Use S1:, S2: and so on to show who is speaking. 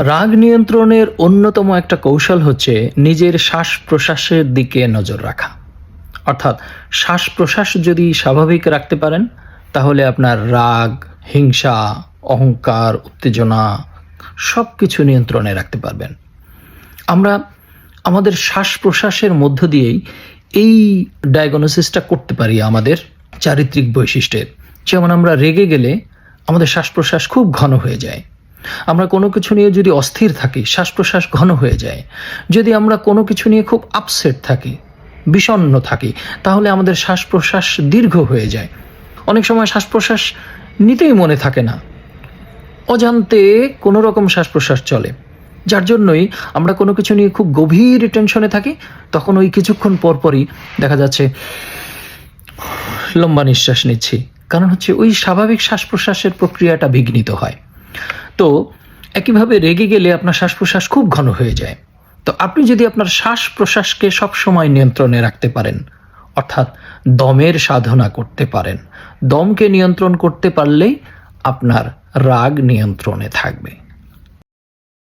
S1: রাগ নিয়ন্ত্রণের অন্যতম একটা কৌশল হচ্ছে নিজের শ্বাস প্রশ্বাসের দিকে নজর রাখা। অর্থাৎ শ্বাস প্রশ্বাস যদি স্বাভাবিক রাখতে পারেন, তাহলে আপনার রাগ, হিংসা, অহংকার, উত্তেজনা সব কিছু নিয়ন্ত্রণে রাখতে পারবেন। আমরা আমাদের শ্বাস প্রশ্বাসের মধ্য দিয়েই এই ডায়াগনোসিসটা করতে পারি আমাদের চারিত্রিক বৈশিষ্ট্যের। যেমন আমরা রেগে গেলে আমাদের শ্বাস প্রশ্বাস খুব ঘন হয়ে যায়। আমরা কোনো কিছু নিয়ে যদি অস্থির থাকি, শ্বাস প্রশ্বাস ঘন হয়ে যায়। যদি আমরা কোনো কিছু নিয়ে খুব আপসেট থাকি, বিষণ্ণ থাকি, তাহলে আমাদের শ্বাস প্রশ্বাস দীর্ঘ হয়ে যায়। অনেক সময় শ্বাস প্রশ্বাস নিতেই মনে থাকে না, অজান্তে কোনো রকম শ্বাস প্রশ্বাস চলে। যার জন্যই আমরা কোনো কিছু নিয়ে খুব গভীর টেনশনে থাকি, তখন ওই কিছুক্ষণ পরপরই দেখা যাচ্ছে লম্বা নিঃশ্বাস নিচ্ছি। কারণ হচ্ছে ওই স্বাভাবিক শ্বাস প্রশ্বাসের প্রক্রিয়াটা বিঘ্নিত হয়। তো একইভাবে রেগে গেলে আপনার শ্বাস প্রশ্বাস খুব ঘন হয়ে যায়। তো আপনি যদি আপনার শ্বাস প্রশ্বাসকে সবসময় নিয়ন্ত্রণে রাখতে পারেন, অর্থাৎ দমের সাধনা করতে পারেন, দমকে নিয়ন্ত্রণ করতে পারলেই আপনার রাগ নিয়ন্ত্রণে থাকবে।